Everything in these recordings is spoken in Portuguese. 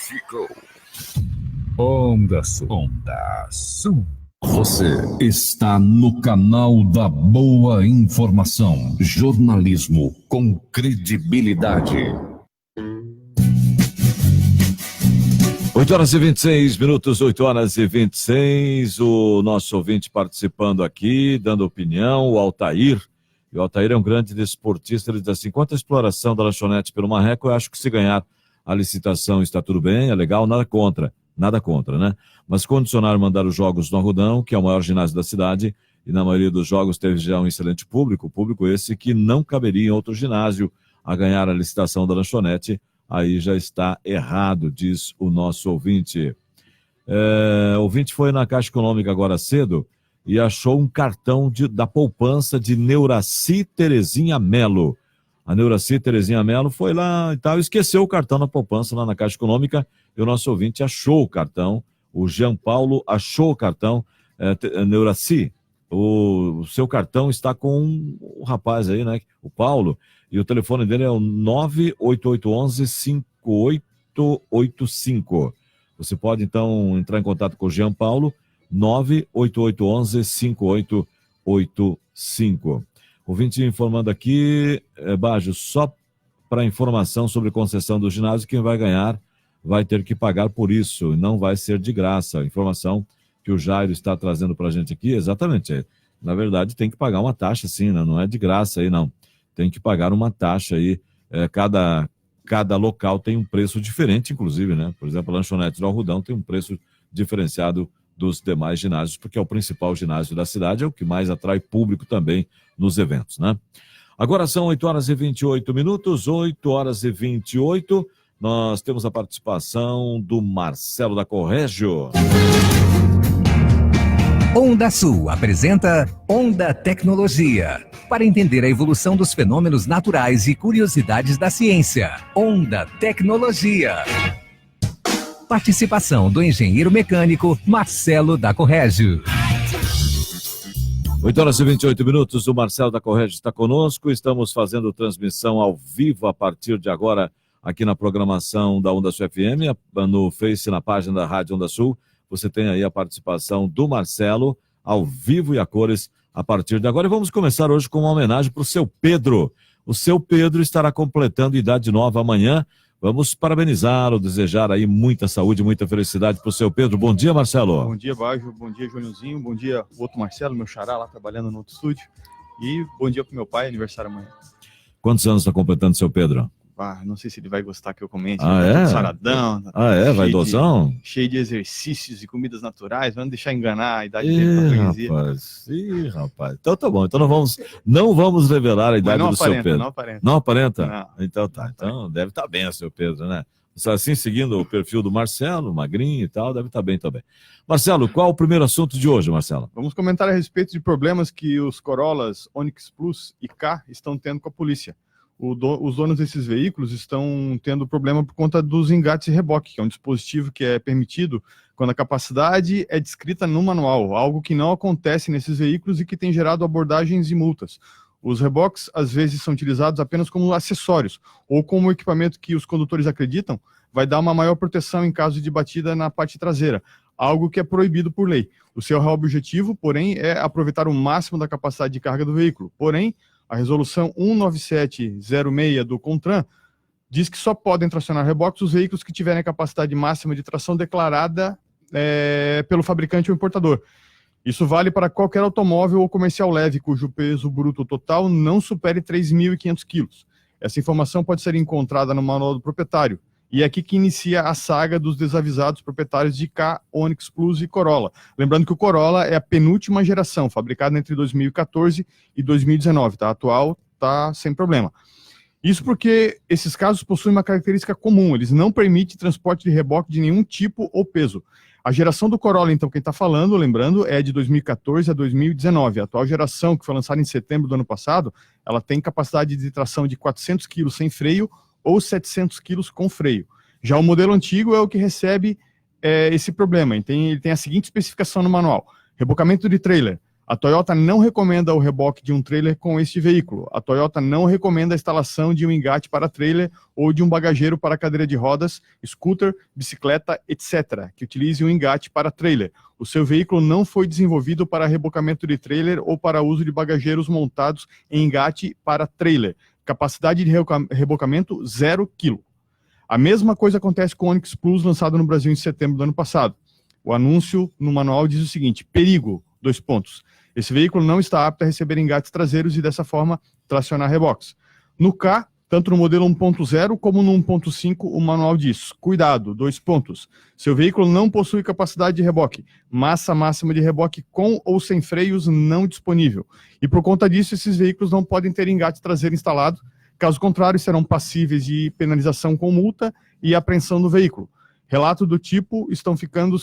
Ficou. Onda Sul. Você está no canal da Boa Informação. Jornalismo com credibilidade. 8h26, 8h26. O nosso ouvinte participando aqui, dando opinião, o Altair. E o Altair é um grande desportista. Ele diz assim: quanto à exploração da lanchonete pelo Marreco, eu acho que se ganhar a licitação está tudo bem, é legal, nada contra, né? Mas condicionar mandar os jogos no Arrudão, que é o maior ginásio da cidade, e na maioria dos jogos teve já um excelente público esse que não caberia em outro ginásio a ganhar a licitação da lanchonete, aí já está errado, diz o nosso ouvinte. O ouvinte foi na Caixa Econômica agora cedo e achou um cartão da poupança de Neuraci Terezinha Melo. A Neuraci Terezinha Melo foi lá e tal, esqueceu o cartão na poupança lá na Caixa Econômica, e o nosso ouvinte achou o cartão, o Jean Paulo achou o cartão. Neuraci, o seu cartão está com o rapaz aí, né, o Paulo, e o telefone dele é o 98811-5885. Você pode, então, entrar em contato com o Jean Paulo, 98811-5885. Ouvinte informando aqui, Bajo, só para informação sobre concessão do ginásio, quem vai ganhar vai ter que pagar por isso, não vai ser de graça. A informação que o Jairo está trazendo para a gente aqui, exatamente, na verdade tem que pagar uma taxa sim, né? Não é de graça aí não, tem que pagar uma taxa aí, cada local tem um preço diferente, inclusive, né? Por exemplo, a lanchonete do Arrudão tem um preço diferenciado dos demais ginásios, porque é o principal ginásio da cidade, é o que mais atrai público também nos eventos, né? Agora são 8h28, 8h28, nós temos a participação do Marcelo da Corrégio. Onda Sul apresenta Onda Tecnologia, para entender a evolução dos fenômenos naturais e curiosidades da ciência. Onda Tecnologia. Participação do engenheiro mecânico Marcelo da Corrégio. 8h28, o Marcelo da Corrégio está conosco. Estamos fazendo transmissão ao vivo a partir de agora aqui na programação da Onda Sul FM, no Face, na página da Rádio Onda Sul. Você tem aí a participação do Marcelo ao vivo e a cores a partir de agora. E vamos começar hoje com uma homenagem para o seu Pedro. O seu Pedro estará completando idade nova amanhã. Vamos parabenizá-lo, desejar aí muita saúde, muita felicidade para o seu Pedro. Bom dia, Marcelo. Bom dia, Bajo. Bom dia, Júniorzinho. Bom dia, o outro Marcelo, meu xará lá trabalhando no outro estúdio. E bom dia para o meu pai, aniversário amanhã. Quantos anos está completando seu Pedro? Não sei se ele vai gostar que eu comente. Saradão. Vaidosão? Cheio de exercícios e comidas naturais. Vamos deixar enganar a idade dele. Rapaz. Então tá bom. Então não vamos revelar a idade do seu Pedro. Não aparenta? Não. Então tá. Então deve estar bem o seu Pedro, né? Assim, seguindo o perfil do Marcelo, magrinho e tal, deve estar bem também. Marcelo, qual o primeiro assunto de hoje, Marcelo? Vamos comentar a respeito de problemas que os Corollas Onix Plus e K estão tendo com a polícia. Os donos desses veículos estão tendo problema por conta dos engates e reboque, que é um dispositivo que é permitido quando a capacidade é descrita no manual, algo que não acontece nesses veículos e que tem gerado abordagens e multas. Os reboques, às vezes, são utilizados apenas como acessórios, ou como equipamento que os condutores acreditam vai dar uma maior proteção em caso de batida na parte traseira, algo que é proibido por lei. O seu real objetivo, porém, é aproveitar o máximo da capacidade de carga do veículo. Porém, a resolução 19706 do CONTRAN diz que só podem tracionar reboques os veículos que tiverem a capacidade máxima de tração declarada pelo fabricante ou importador. Isso vale para qualquer automóvel ou comercial leve, cujo peso bruto total não supere 3.500 quilos. Essa informação pode ser encontrada no manual do proprietário. E é aqui que inicia a saga dos desavisados proprietários de K, Onix Plus e Corolla. Lembrando que o Corolla é a penúltima geração, fabricada entre 2014 e 2019. Tá? A atual está sem problema. Isso porque esses casos possuem uma característica comum, eles não permitem transporte de reboque de nenhum tipo ou peso. A geração do Corolla, então, quem está falando, lembrando, é de 2014 a 2019. A atual geração, que foi lançada em setembro do ano passado, ela tem capacidade de tração de 400 kg sem freio ou 700 quilos com freio. Já o modelo antigo é o que recebe esse problema. Ele tem a seguinte especificação no manual: rebocamento de trailer, A Toyota não recomenda o reboque de um trailer com este veículo. A Toyota não recomenda a instalação de um engate para trailer ou de um bagageiro para cadeira de rodas, scooter, bicicleta, etc., que utilize um engate para trailer. O seu veículo não foi desenvolvido para rebocamento de trailer ou para uso de bagageiros montados em engate para trailer. Capacidade de rebocamento 0 kg. A mesma coisa acontece com o Onix Plus, lançado no Brasil em setembro do ano passado. O anúncio no manual diz o seguinte: perigo, 2 pontos. Esse veículo não está apto a receber engates traseiros e, dessa forma, tracionar reboques. No K, tanto no modelo 1.0 como no 1.5, o manual diz: cuidado, 2 pontos. Seu veículo não possui capacidade de reboque. Massa máxima de reboque com ou sem freios não disponível. E, por conta disso, esses veículos não podem ter engate traseiro instalado. Caso contrário, serão passíveis de penalização com multa e apreensão do veículo. Relatos do tipo estão ficando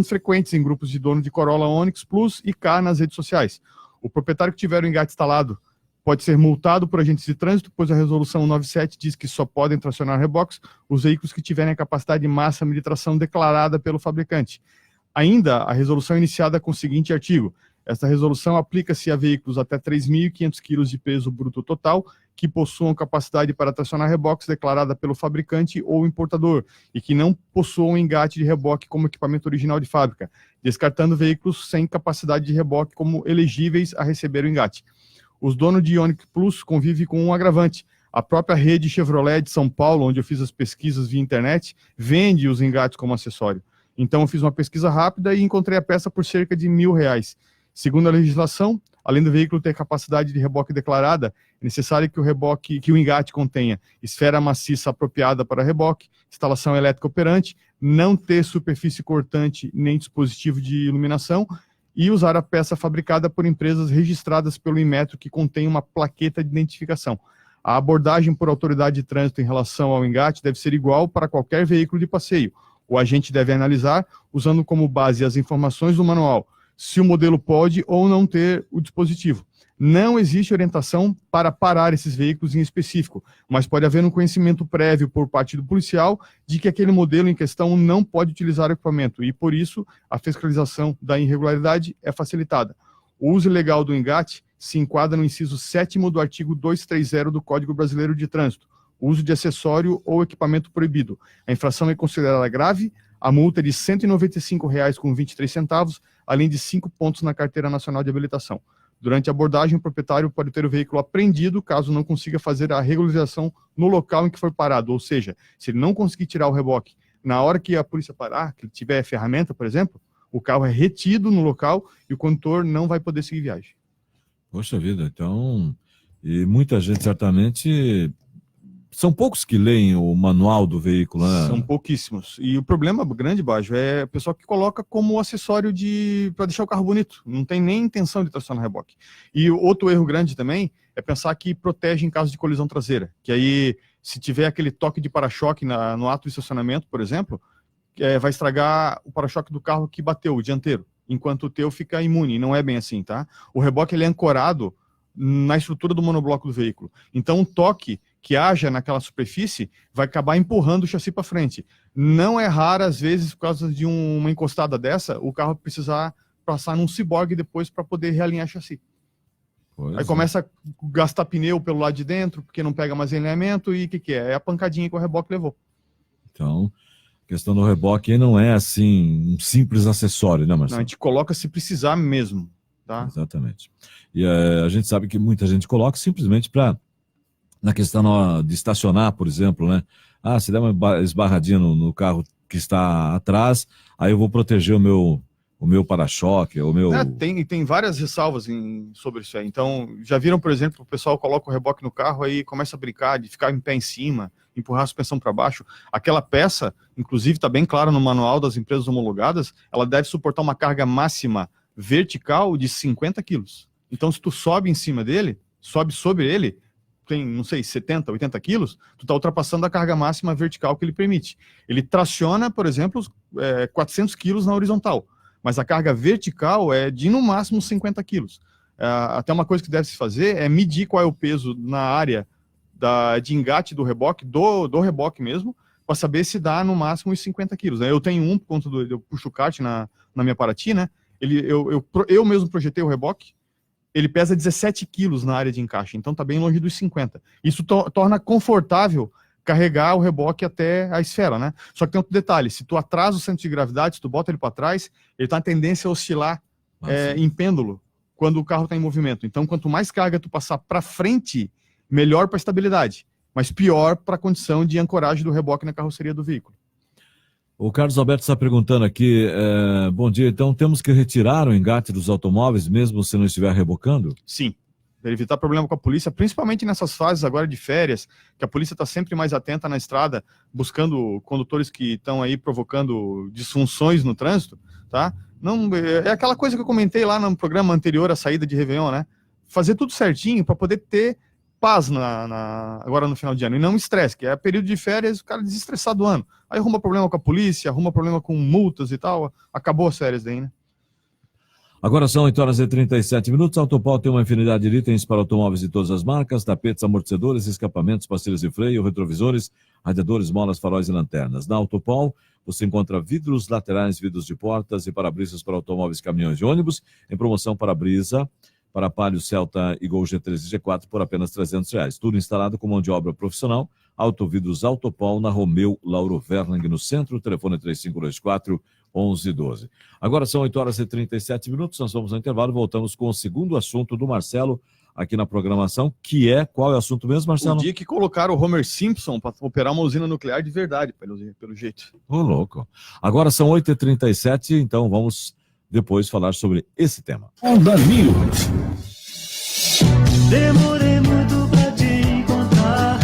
frequentes em grupos de dono de Corolla, Onix Plus e K nas redes sociais. O proprietário que tiver o engate instalado pode ser multado por agentes de trânsito, pois a resolução 97 diz que só podem tracionar reboques os veículos que tiverem a capacidade máxima de tração declarada pelo fabricante. Ainda, a resolução é iniciada com o seguinte artigo: esta resolução aplica-se a veículos até 3.500 kg de peso bruto total, que possuam capacidade para tracionar reboques declarada pelo fabricante ou importador, e que não possuam engate de reboque como equipamento original de fábrica, descartando veículos sem capacidade de reboque como elegíveis a receber o engate. Os donos de Onix Plus convivem com um agravante. A própria rede Chevrolet de São Paulo, onde eu fiz as pesquisas via internet, vende os engates como acessório. Então eu fiz uma pesquisa rápida e encontrei a peça por cerca de R$1.000. Segundo a legislação, além do veículo ter capacidade de reboque declarada, é necessário que o engate contenha esfera maciça apropriada para reboque, instalação elétrica operante, não ter superfície cortante nem dispositivo de iluminação e usar a peça fabricada por empresas registradas pelo Inmetro que contém uma plaqueta de identificação. A abordagem por autoridade de trânsito em relação ao engate deve ser igual para qualquer veículo de passeio. O agente deve analisar, usando como base as informações do manual, se o modelo pode ou não ter o dispositivo. Não existe orientação para parar esses veículos em específico, mas pode haver um conhecimento prévio por parte do policial de que aquele modelo em questão não pode utilizar o equipamento e, por isso, a fiscalização da irregularidade é facilitada. O uso ilegal do engate se enquadra no inciso 7º do artigo 230 do Código Brasileiro de Trânsito, o uso de acessório ou equipamento proibido. A infração é considerada grave, a multa é de R$ 195,23, além de 5 pontos na Carteira Nacional de Habilitação. Durante a abordagem, o proprietário pode ter o veículo apreendido caso não consiga fazer a regularização no local em que for parado, ou seja, se ele não conseguir tirar o reboque na hora que a polícia parar, que ele tiver ferramenta, por exemplo, o carro é retido no local e o condutor não vai poder seguir viagem. Poxa vida, então, e muita gente certamente, são poucos que leem o manual do veículo, né? São pouquíssimos. E o problema grande, Bajo, é o pessoal que coloca como acessório para deixar o carro bonito. Não tem nem intenção de tracionar reboque. E outro erro grande também é pensar que protege em caso de colisão traseira. Que aí, se tiver aquele toque de para-choque no ato de estacionamento, por exemplo, vai estragar o para-choque do carro que bateu, o dianteiro, enquanto o teu fica imune. E não é bem assim, tá? O reboque ele é ancorado na estrutura do monobloco do veículo. Então, um toque que haja naquela superfície vai acabar empurrando o chassi para frente. Não é raro, às vezes, por causa de uma encostada dessa, o carro precisar passar num ciborgue depois para poder realinhar o chassi. Aí começa a gastar pneu pelo lado de dentro, porque não pega mais alinhamento, e o que é? É a pancadinha que o reboque levou. Então, a questão do reboque não é assim um simples acessório, né, Marcelo? Não, a gente coloca se precisar mesmo. Tá? Exatamente. E a gente sabe que muita gente coloca simplesmente na questão de estacionar, por exemplo, né? Ah, se der uma esbarradinha no carro que está atrás, aí eu vou proteger o meu para-choque, o meu... Tem várias ressalvas sobre isso aí. Então, já viram, por exemplo, o pessoal coloca o reboque no carro aí começa a brincar de ficar em pé em cima, empurrar a suspensão para baixo. Aquela peça, inclusive, está bem claro no manual das empresas homologadas, ela deve suportar uma carga máxima vertical de 50 quilos. Então, se tu sobe em cima dele, sobe sobre ele, tem, não sei, 70, 80 quilos, tu está ultrapassando a carga máxima vertical que ele permite. Ele traciona, por exemplo, 400 quilos na horizontal, mas a carga vertical é de, no máximo, 50 quilos. Até uma coisa que deve se fazer é medir qual é o peso na área de engate do reboque, do reboque mesmo, para saber se dá, no máximo, uns 50 quilos. Eu tenho por conta eu puxo o kart na minha Paraty, né? Eu mesmo projetei o reboque, ele pesa 17 quilos na área de encaixe, então está bem longe dos 50. Isso torna confortável carregar o reboque até a esfera, né? Só que tem outro detalhe, se tu atrasa o centro de gravidade, se tu bota ele para trás, ele tem a tendência a oscilar em pêndulo quando o carro está em movimento. Então, quanto mais carga tu passar para frente, melhor para a estabilidade, mas pior para a condição de ancoragem do reboque na carroceria do veículo. O Carlos Alberto está perguntando aqui, bom dia, então temos que retirar o engate dos automóveis mesmo se não estiver rebocando? Sim. Para evitar problema com a polícia, principalmente nessas fases agora de férias, que a polícia está sempre mais atenta na estrada, buscando condutores que estão aí provocando disfunções no trânsito, tá? Não, é aquela coisa que eu comentei lá no programa anterior à saída de Réveillon, né? Fazer tudo certinho para poder ter paz agora no final de ano, e não estresse, que é período de férias, o cara desestressado do ano. Aí arruma problema com a polícia, arruma problema com multas e tal, acabou as férias daí, né? Agora são 8h37. A Autopau tem uma infinidade de itens para automóveis de todas as marcas, tapetes, amortecedores, escapamentos, pastilhas de freio, retrovisores, radiadores, molas, faróis e lanternas. Na Autopau você encontra vidros laterais, vidros de portas e para-brisas para automóveis, caminhões e ônibus, em promoção para-brisa, para Palio, Celta e Gol G3 e G4 por apenas R$300. Tudo instalado com mão de obra profissional. Autovidros Autopau na Romeu Lauro Verlang no centro, telefone 3524-1112. Agora são 8h37, nós vamos ao intervalo, voltamos com o segundo assunto do Marcelo aqui na programação, que é, qual é o assunto mesmo, Marcelo? O dia que colocaram o Homer Simpson para operar uma usina nuclear de verdade, pelo jeito. Ô, louco. Agora são 8h37, então vamos depois falar sobre esse tema. Onda News. Demorei muito pra te encontrar,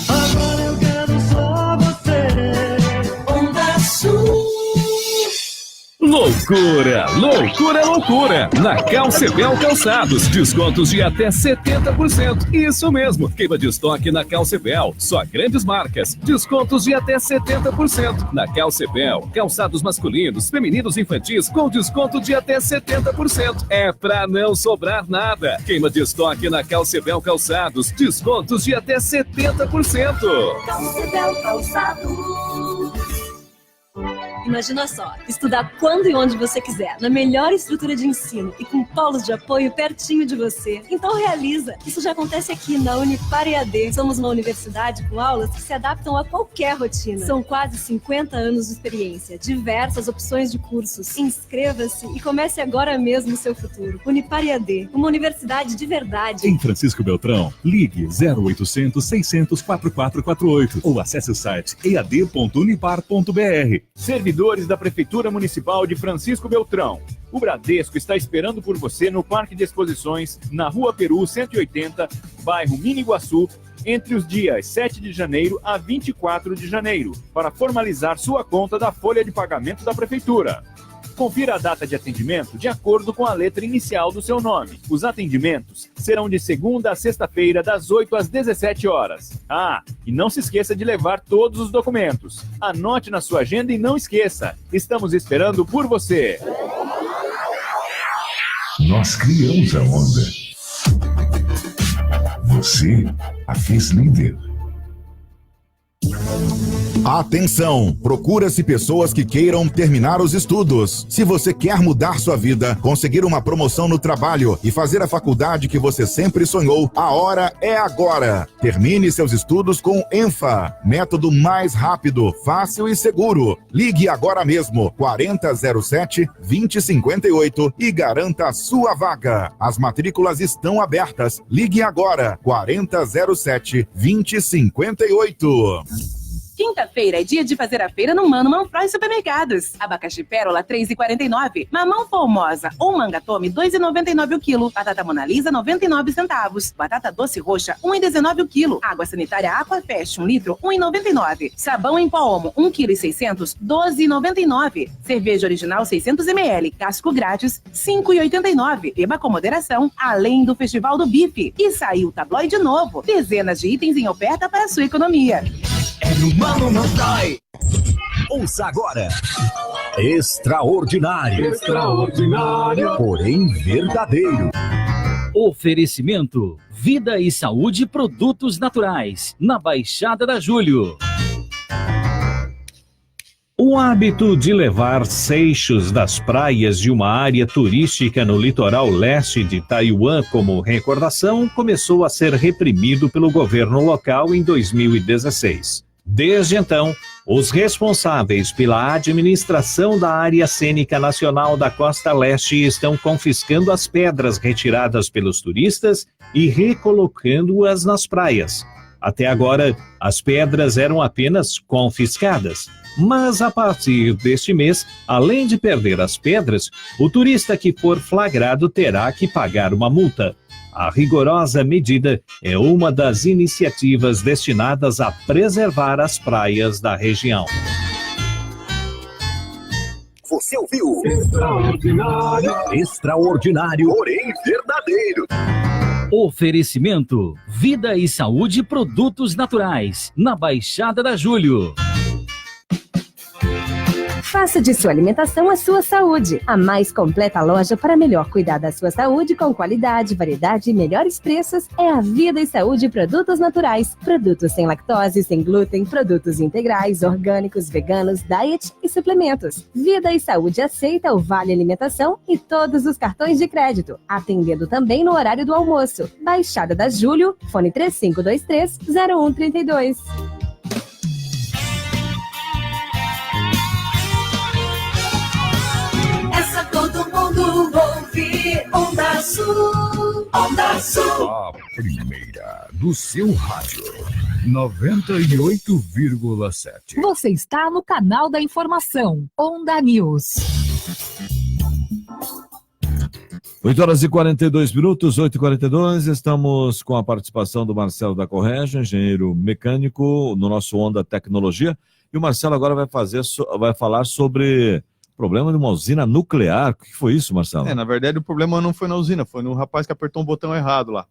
agora eu quero só você. Onda Sul. Loucura, loucura, loucura! Na Calcebel Calçados, descontos de até 70%. Isso mesmo, queima de estoque na Calcebel. Só grandes marcas, descontos de até 70%. Na Calcebel, calçados masculinos, femininos e infantis com desconto de até 70%. É pra não sobrar nada. Queima de estoque na Calcebel Calçados, descontos de até 70%. Calcebel Calçados. Imagina só, estudar quando e onde você quiser, na melhor estrutura de ensino e com polos de apoio pertinho de você. Então realiza! Isso já acontece aqui na Unipar EAD. Somos uma universidade com aulas que se adaptam a qualquer rotina. São quase 50 anos de experiência, diversas opções de cursos. Inscreva-se e comece agora mesmo o seu futuro. Unipar EAD, uma universidade de verdade. Em Francisco Beltrão, ligue 0800 600 4448 ou acesse o site ead.unipar.br. Servidores da Prefeitura Municipal de Francisco Beltrão. O Bradesco está esperando por você no Parque de Exposições, na Rua Peru 180, bairro Miniguaçu, entre os dias 7 de janeiro a 24 de janeiro, para formalizar sua conta da folha de pagamento da Prefeitura. Confira a data de atendimento de acordo com a letra inicial do seu nome. Os atendimentos serão de segunda a sexta-feira, das 8 às 17 horas. Ah, e não se esqueça de levar todos os documentos. Anote na sua agenda e não esqueça. Estamos esperando por você. Nós criamos a onda. Você a fez líder. Atenção! Procura-se pessoas que queiram terminar os estudos. Se você quer mudar sua vida, conseguir uma promoção no trabalho e fazer a faculdade que você sempre sonhou, a hora é agora. Termine seus estudos com ENFA. Método mais rápido, fácil e seguro. Ligue agora mesmo, 4007-2058 e garanta a sua vaga. As matrículas estão abertas. Ligue agora, 4007-2058. Quinta-feira é dia de fazer a feira no Mano Manfroy Supermercados. Abacaxi pérola, R$3,49. Mamão formosa ou mangatome, R$2,99 o quilo. Batata Monalisa, 99 centavos. Batata doce roxa, R$1,19 o quilo. Água sanitária Aquafest, 1 litro, R$1,99. Sabão em pó Omo, 1,6 kg, R$12,99. Cerveja original, 600 ml. Casco grátis, R$5,89. Beba com moderação, além do Festival do Bife. E saiu o tabloide novo. Dezenas de itens em oferta para a sua economia. É no Mano Manfroy. Ouça agora. Extraordinário. Extraordinário. Porém verdadeiro. Oferecimento: Vida e Saúde Produtos Naturais, na Baixada da Júlio. O hábito de levar seixos das praias de uma área turística no litoral leste de Taiwan como recordação começou a ser reprimido pelo governo local em 2016. Desde então, os responsáveis pela administração da área cênica nacional da Costa Leste estão confiscando as pedras retiradas pelos turistas e recolocando-as nas praias. Até agora, as pedras eram apenas confiscadas. Mas a partir deste mês, além de perder as pedras, o turista que for flagrado terá que pagar uma multa. A rigorosa medida é uma das iniciativas destinadas a preservar as praias da região. Você ouviu? Extraordinário. Extraordinário, porém verdadeiro. Oferecimento: Vida e Saúde Produtos Naturais, na Baixada da Júlio. Faça de sua alimentação a sua saúde. A mais completa loja para melhor cuidar da sua saúde com qualidade, variedade e melhores preços é a Vida e Saúde Produtos Naturais. Produtos sem lactose, sem glúten, produtos integrais, orgânicos, veganos, diet e suplementos. Vida e Saúde aceita o Vale Alimentação e todos os cartões de crédito, atendendo também no horário do almoço. Baixada da Júlio, fone 3523-0132. Todo mundo ouve Onda Sul, Onda Sul. A primeira do seu rádio, 98,7. Você está no canal da informação, Onda News. 8h42, 8h42, estamos com a participação do Marcelo da Correja, engenheiro mecânico, no nosso Onda Tecnologia. E o Marcelo agora vai falar sobre problema de uma usina nuclear. O que foi isso, Marcelo? Na verdade, o problema não foi na usina, foi no rapaz que apertou um botão errado lá.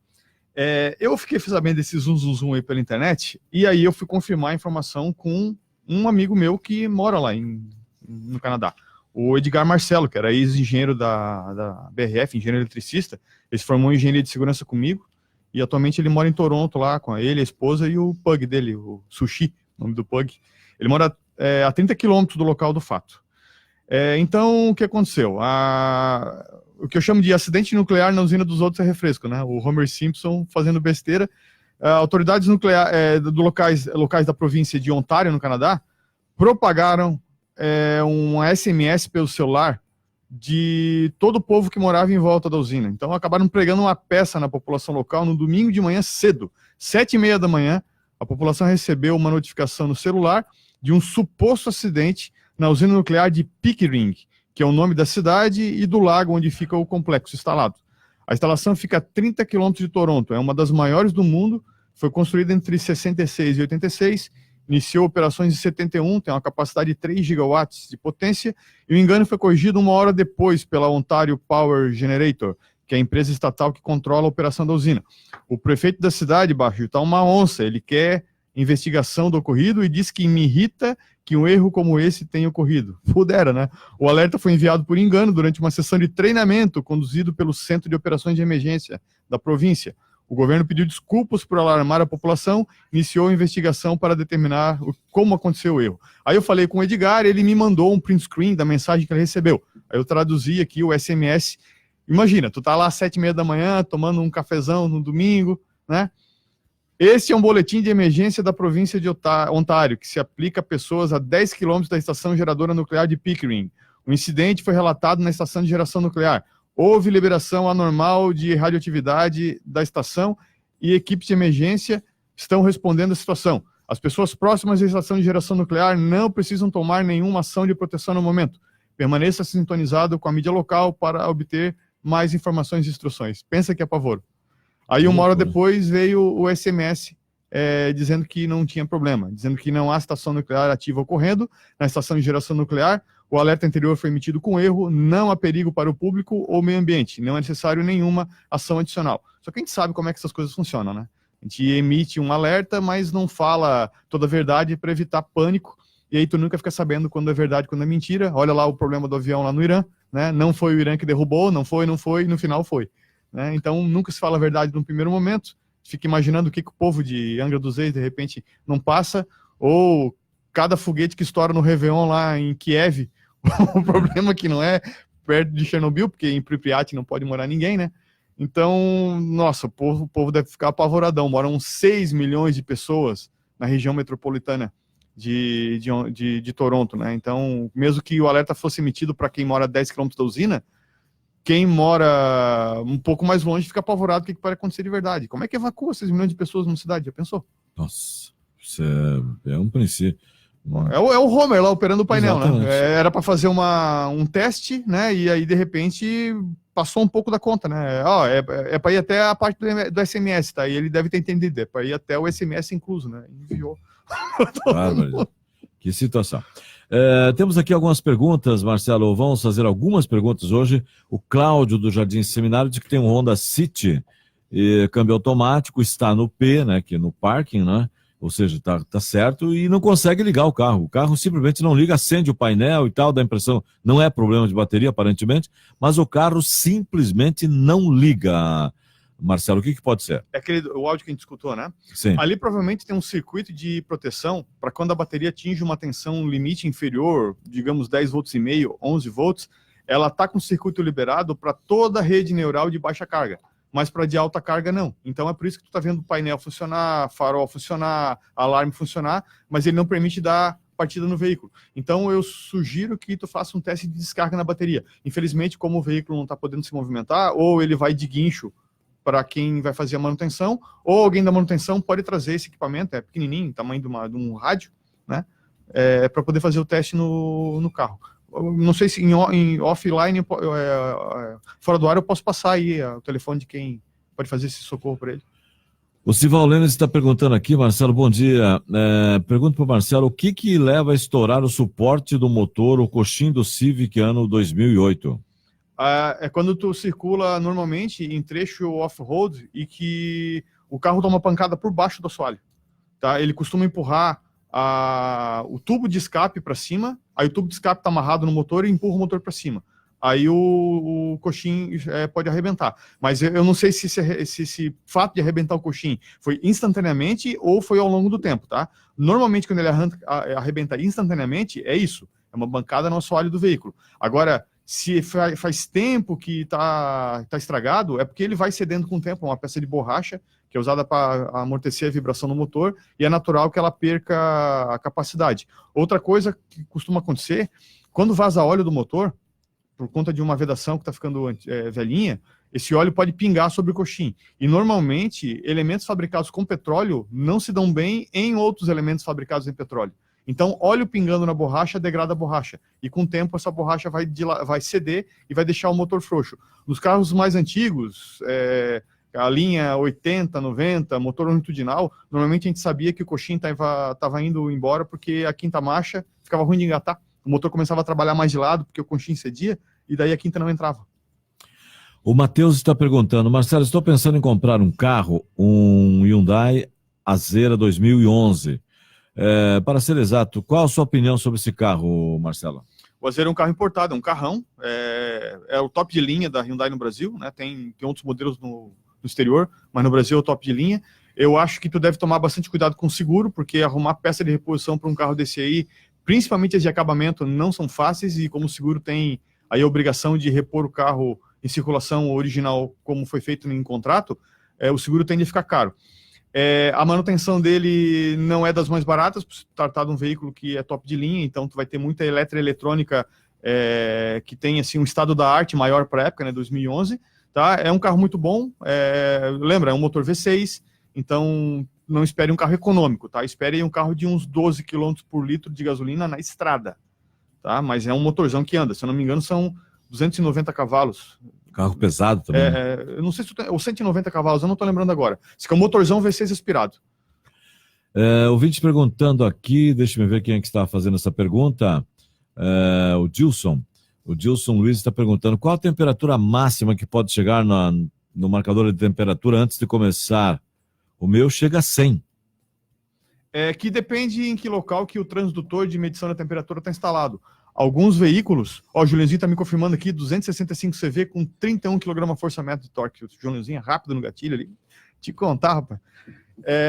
Eu fiquei sabendo desse zoom aí pela internet, e aí eu fui confirmar a informação com um amigo meu que mora lá no Canadá, o Edgar Marcelo, que era ex-engenheiro da BRF, engenheiro eletricista. Ele se formou em engenharia de segurança comigo, e atualmente ele mora em Toronto lá, com ele, a esposa e o pug dele, o Sushi, o nome do pug. Ele mora a 30 quilômetros do local do fato. Então, o que aconteceu? O que eu chamo de acidente nuclear na usina dos outros é refresco, né? O Homer Simpson fazendo besteira. Autoridades nucleares locais da província de Ontário, no Canadá, propagaram um SMS pelo celular de todo o povo que morava em volta da usina. Então, acabaram pregando uma peça na população local no domingo de manhã cedo, 7h30 da manhã. A população recebeu uma notificação no celular de um suposto acidente na usina nuclear de Pickering, que é o nome da cidade e do lago onde fica o complexo instalado. A instalação fica a 30 quilômetros de Toronto, é uma das maiores do mundo, foi construída entre 66 e 86, iniciou operações em 71, tem uma capacidade de 3 gigawatts de potência, e o engano foi corrigido 1 hora depois pela Ontario Power Generator, que é a empresa estatal que controla a operação da usina. O prefeito da cidade, Baixo, está uma onça, ele quer investigação do ocorrido e diz que me irrita que um erro como esse tenha ocorrido. Pudera, né? O alerta foi enviado por engano durante uma sessão de treinamento conduzido pelo Centro de Operações de Emergência da província. O governo pediu desculpas por alarmar a população, iniciou a investigação para determinar como aconteceu o erro. Aí eu falei com o Edgar, ele me mandou um print screen da mensagem que ele recebeu. Aí eu traduzi aqui o SMS. Imagina, tu tá lá às 7h30 da manhã, tomando um cafezão no domingo, né? Este é um boletim de emergência da província de Ontário, que se aplica a pessoas a 10 quilômetros da estação geradora nuclear de Pickering. O incidente foi relatado na estação de geração nuclear. Houve liberação anormal de radioatividade da estação e equipes de emergência estão respondendo à situação. As pessoas próximas à estação de geração nuclear não precisam tomar nenhuma ação de proteção no momento. Permaneça sintonizado com a mídia local para obter mais informações e instruções. Pensa que é pavor. Aí 1 hora depois veio o SMS dizendo que não tinha problema, dizendo que não há estação nuclear ativa ocorrendo na estação de geração nuclear. O alerta anterior foi emitido com erro, não há perigo para o público ou meio ambiente, não é necessário nenhuma ação adicional. Só que a gente sabe como é que essas coisas funcionam, né? A gente emite um alerta, mas não fala toda a verdade para evitar pânico, e aí tu nunca fica sabendo quando é verdade, quando é mentira. Olha lá o problema do avião lá no Irã, né? Não foi o Irã que derrubou, não foi, e no final foi. Né? Então nunca se fala a verdade no primeiro momento, fica imaginando o que o povo de Angra dos Reis de repente não passa, ou cada foguete que estoura no Réveillon lá em Kiev, o problema é que não é perto de Chernobyl, porque em Pripyat não pode morar ninguém, né? Então, nossa, o povo deve ficar apavoradão. Moram 6 milhões de pessoas na região metropolitana de Toronto, né? Então, mesmo que o alerta fosse emitido para quem mora a 10 km da usina, quem mora um pouco mais longe fica apavorado. O que pode acontecer de verdade? Como é que evacua 6 milhões de pessoas numa cidade? Já pensou? Nossa, isso é um princípio. É o Homer lá operando o painel, Exatamente. né? Era para fazer um teste, né? E aí, de repente, passou um pouco da conta, né? É para ir até a parte do SMS, tá? E ele deve ter entendido. É para ir até o SMS incluso, né? Enviou. Bárbaro. Que situação. Temos aqui algumas perguntas, Marcelo. Vamos fazer algumas perguntas hoje. O Cláudio do Jardim Seminário diz que tem um Honda City, câmbio automático, está no P, né? Aqui no parking, né? Ou seja, tá certo, e não consegue ligar o carro. O carro simplesmente não liga, acende o painel e tal, dá a impressão, não é problema de bateria, aparentemente, mas o carro simplesmente não liga. Marcelo, o que pode ser? É o áudio que a gente escutou, né? Sim. Ali provavelmente tem um circuito de proteção para quando a bateria atinge uma tensão limite inferior, digamos 10 volts e meio, 11 volts, ela está com o circuito liberado para toda a rede neural de baixa carga. Mas para de alta carga não. Então é por isso que tu está vendo o painel funcionar, farol funcionar, alarme funcionar, mas ele não permite dar partida no veículo. Então eu sugiro que tu faça um teste de descarga na bateria. Infelizmente, como o veículo não está podendo se movimentar, ou ele vai de guincho para quem vai fazer a manutenção, ou alguém da manutenção pode trazer esse equipamento, é pequenininho, tamanho de um rádio, né? Para poder fazer o teste no carro. Não sei se em offline, fora do ar, eu posso passar aí o telefone de quem pode fazer esse socorro para ele. O Sival Lênis está perguntando aqui, Marcelo, bom dia. Pergunto para o Marcelo, o que leva a estourar o suporte do motor, o coxim do Civic ano 2008? É quando tu circula normalmente em trecho off-road e que o carro toma pancada por baixo do assoalho. Tá? Ele costuma empurrar o tubo de escape para cima, aí o tubo de escape está amarrado no motor e empurra o motor para cima. Aí o coxim pode arrebentar. Mas eu não sei se esse fato de arrebentar o coxim foi instantaneamente ou foi ao longo do tempo, tá? Normalmente, quando ele arrebenta instantaneamente, é isso. É uma bancada no assoalho do veículo. Agora, se faz tempo que está estragado, é porque ele vai cedendo com o tempo. É uma peça de borracha que é usada para amortecer a vibração no motor, e é natural que ela perca a capacidade. Outra coisa que costuma acontecer, quando vaza óleo do motor, por conta de uma vedação que está ficando velhinha, esse óleo pode pingar sobre o coxim. E, normalmente, elementos fabricados com petróleo não se dão bem em outros elementos fabricados em petróleo. Então, óleo pingando na borracha degrada a borracha. E, com o tempo, essa borracha vai ceder e vai deixar o motor frouxo. Nos carros mais antigos, a linha 80, 90, motor longitudinal, normalmente a gente sabia que o coxim estava indo embora porque a quinta marcha ficava ruim de engatar. O motor começava a trabalhar mais de lado porque o coxim cedia e daí a quinta não entrava. O Matheus está perguntando, Marcelo, estou pensando em comprar um carro, um Hyundai Azera 2011. Para ser exato, qual a sua opinião sobre esse carro, Marcelo? O Azera é um carro importado, é um carrão, é o top de linha da Hyundai no Brasil, né? Tem outros modelos no exterior, mas no Brasil é o top de linha. Eu acho que tu deve tomar bastante cuidado com o seguro, porque arrumar peça de reposição para um carro desse aí, principalmente as de acabamento, não são fáceis, e como o seguro tem aí a obrigação de repor o carro em circulação original, como foi feito em contrato, o seguro tende a ficar caro. A manutenção dele não é das mais baratas, por se tratar de um veículo que é top de linha, então tu vai ter muita eletroeletrônica que tem assim, um estado da arte maior para a época, né, 2011, tá? É um carro muito bom, lembra, é um motor V6, então não espere um carro econômico, tá? Espere um carro de uns 12 km por litro de gasolina na estrada, tá? Mas é um motorzão que anda, se eu não me engano são 290 cavalos. Carro pesado também. Eu não sei se ou 190 cavalos, eu não estou lembrando agora. Isso que é um motorzão V6 aspirado. Ouvinte perguntando aqui, deixa eu ver quem é que está fazendo essa pergunta. O Dilson. O Dilson Luiz está perguntando qual a temperatura máxima que pode chegar no marcador de temperatura antes de começar. O meu chega a 100. Que depende em que local que o transdutor de medição da temperatura está instalado. Alguns veículos, o Julianzinho está me confirmando aqui, 265 CV com 31 kgfm de torque. O Julianzinho é rápido no gatilho ali. Te contar, rapaz.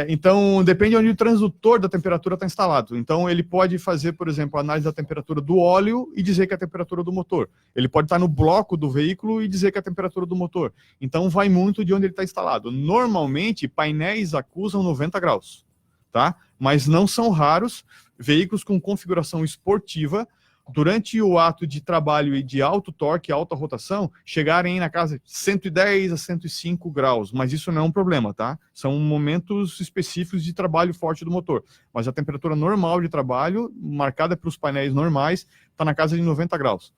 Então, depende de onde o transdutor da temperatura está instalado. Então, ele pode fazer, por exemplo, a análise da temperatura do óleo e dizer que é a temperatura do motor. Ele pode estar no bloco do veículo e dizer que é a temperatura do motor. Então, vai muito de onde ele está instalado. Normalmente, painéis acusam 90 graus, tá? Mas não são raros veículos com configuração esportiva, durante o ato de trabalho e de alto torque, alta rotação, chegarem na casa de 110 a 105 graus, mas isso não é um problema, tá? São momentos específicos de trabalho forte do motor, mas a temperatura normal de trabalho, marcada pelos painéis normais, está na casa de 90 graus.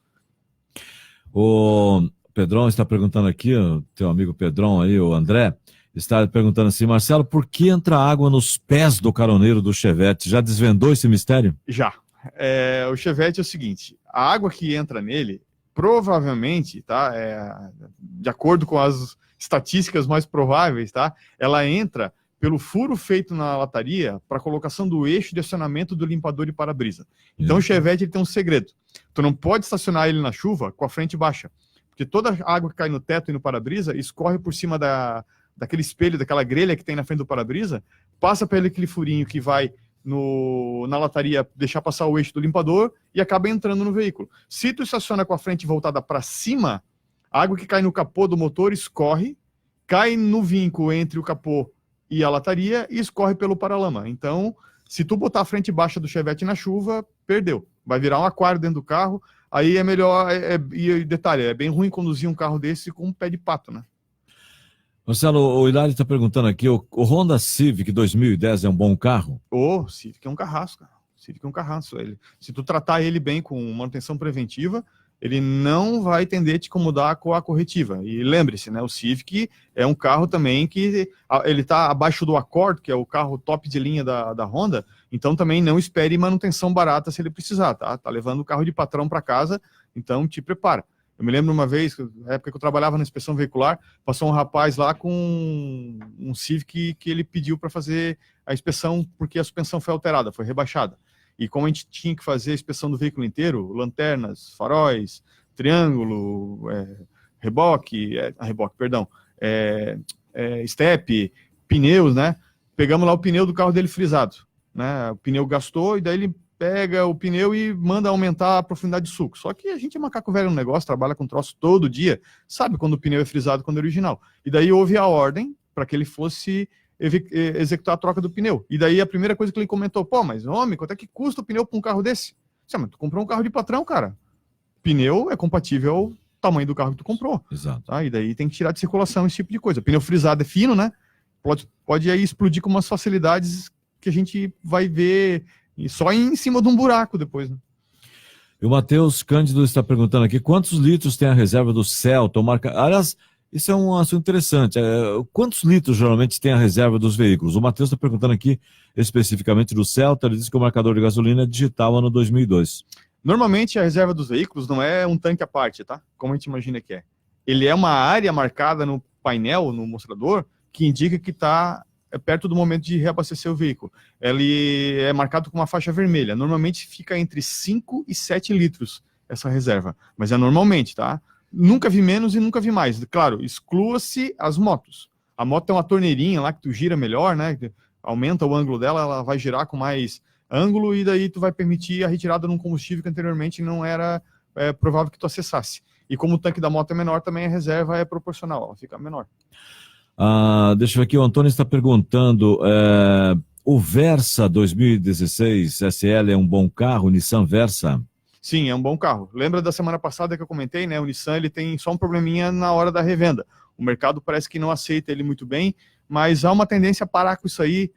O Pedrão está perguntando aqui, o teu amigo Pedrão aí, o André, está perguntando assim, Marcelo, por que entra água nos pés do caroneiro do Chevette? Já desvendou esse mistério? Já. O Chevette é o seguinte, a água que entra nele, provavelmente, tá, de acordo com as estatísticas mais prováveis, tá, ela entra pelo furo feito na lataria para colocação do eixo de acionamento do limpador de para-brisa. Então o Chevette ele tem um segredo, tu não pode estacionar ele na chuva com a frente baixa, porque toda a água que cai no teto e no para-brisa escorre por cima daquele espelho, daquela grelha que tem na frente do para-brisa, passa por aquele furinho que vai na lataria, deixar passar o eixo do limpador e acaba entrando no veículo. Se tu estaciona com a frente voltada para cima, a água que cai no capô do motor escorre, cai no vinco entre o capô e a lataria e escorre pelo paralama. Então, se tu botar a frente baixa do Chevette na chuva, perdeu. Vai virar um aquário dentro do carro, aí é melhor, e detalhe, é bem ruim conduzir um carro desse com um pé de pato, né? Marcelo, o Hilário está perguntando aqui, o Honda Civic 2010 é um bom carro? O Civic é um carrasco, cara. Civic é um carrasco. Se tu tratar ele bem com manutenção preventiva, ele não vai tender a te incomodar com a corretiva. E lembre-se, né, o Civic é um carro também que ele está abaixo do Accord, que é o carro top de linha da Honda, então também não espere manutenção barata se ele precisar, tá? Tá levando o carro de patrão para casa, então te prepara. Eu me lembro uma vez, na época que eu trabalhava na inspeção veicular, passou um rapaz lá com um Civic que ele pediu para fazer a inspeção porque a suspensão foi alterada, foi rebaixada. E como a gente tinha que fazer a inspeção do veículo inteiro, lanternas, faróis, triângulo, reboque, step, pneus, né? Pegamos lá o pneu do carro dele frisado, né? O pneu gastou e daí ele pega o pneu e manda aumentar a profundidade de suco. Só que a gente é macaco velho no negócio, trabalha com troço todo dia, sabe quando o pneu é frisado, quando é original. E daí houve a ordem para que ele fosse executar a troca do pneu. E daí a primeira coisa que ele comentou, mas homem, quanto é que custa o pneu para um carro desse? Mas tu comprou um carro de patrão, cara. Pneu é compatível ao tamanho do carro que tu comprou. Exato. Tá? E daí tem que tirar de circulação esse tipo de coisa. Pneu frisado é fino, né? Pode aí explodir com umas facilidades que a gente vai ver e só em cima de um buraco depois, né? E o Matheus Cândido está perguntando aqui, quantos litros tem a reserva do Celta? Aliás, isso é um assunto interessante. Quantos litros geralmente tem a reserva dos veículos? O Matheus está perguntando aqui especificamente do Celta, ele diz que o marcador de gasolina é digital ano 2002. Normalmente a reserva dos veículos não é um tanque à parte, tá? Como a gente imagina que é. Ele é uma área marcada no painel, no mostrador, que indica que está perto do momento de reabastecer o veículo. Ele é marcado com uma faixa vermelha. Normalmente fica entre 5 e 7 litros essa reserva. Mas é normalmente, tá? Nunca vi menos e nunca vi mais. Claro, exclua-se as motos. A moto tem uma torneirinha lá que tu gira melhor, né? Aumenta o ângulo dela, ela vai girar com mais ângulo e daí tu vai permitir a retirada de um combustível que anteriormente não era provável que tu acessasse. E como o tanque da moto é menor, também a reserva é proporcional, ela fica menor. Deixa eu ver aqui, o Antônio está perguntando, o Versa 2016 SL é um bom carro, o Nissan Versa? Sim, é um bom carro. Lembra da semana passada que eu comentei, né? O Nissan ele tem só um probleminha na hora da revenda. O mercado parece que não aceita ele muito bem, mas há uma tendência a parar com isso aí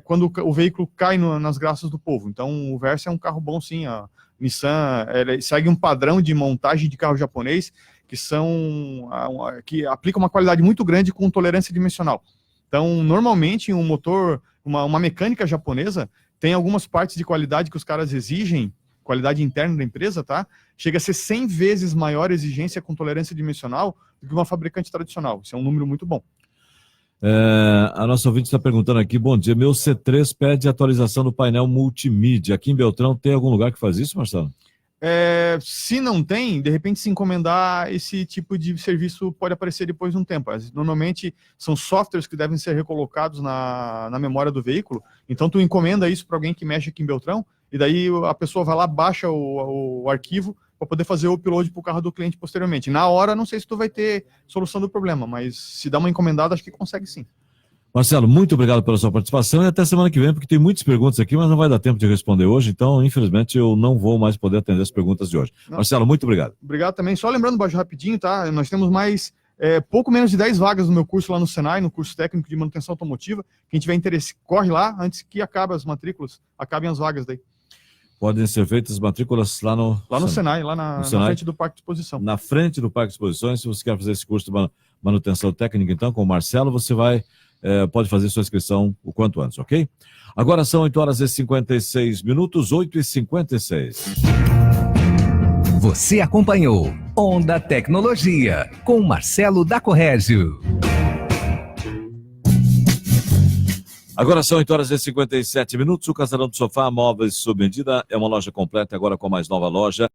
quando o veículo cai nas graças do povo. Então o Versa é um carro bom sim. A Nissan segue um padrão de montagem de carro japonês que aplica uma qualidade muito grande com tolerância dimensional. Então, normalmente, um motor, uma mecânica japonesa, tem algumas partes de qualidade que os caras exigem, qualidade interna da empresa, tá? Chega a ser 100 vezes maior exigência com tolerância dimensional do que uma fabricante tradicional. Isso é um número muito bom. A nossa ouvinte está perguntando aqui, bom dia, meu C3 pede atualização do painel multimídia. Aqui em Beltrão tem algum lugar que faz isso, Marcelo? Se não tem, de repente se encomendar, esse tipo de serviço pode aparecer depois de um tempo. Normalmente são softwares que devem ser recolocados na memória do veículo, então tu encomenda isso para alguém que mexe aqui em Beltrão, e daí a pessoa vai lá, baixa o arquivo para poder fazer o upload para o carro do cliente posteriormente. Na hora, não sei se tu vai ter solução do problema, mas se dá uma encomendada, acho que consegue sim. Marcelo, muito obrigado pela sua participação e até semana que vem, porque tem muitas perguntas aqui, mas não vai dar tempo de responder hoje, então, infelizmente, eu não vou mais poder atender as perguntas de hoje. Não. Marcelo, muito obrigado. Obrigado também. Só lembrando, Bajo, rapidinho, tá? Nós temos mais, pouco menos de 10 vagas no meu curso lá no Senai, no curso técnico de manutenção automotiva. Quem tiver interesse, corre lá antes que acabem as matrículas, acabem as vagas daí. Podem ser feitas matrículas lá no Senai, lá na frente do Parque de Exposição. Na frente do Parque de Exposições, se você quer fazer esse curso de manutenção técnica, então, com o Marcelo, você pode fazer sua inscrição o quanto antes, ok? Agora são 8h56, 8h56. Você acompanhou Onda Tecnologia, com Marcelo da Corrégio. Agora são 8h57, o Casarão do Sofá, móveis sob medida, é uma loja completa, agora com a mais nova loja.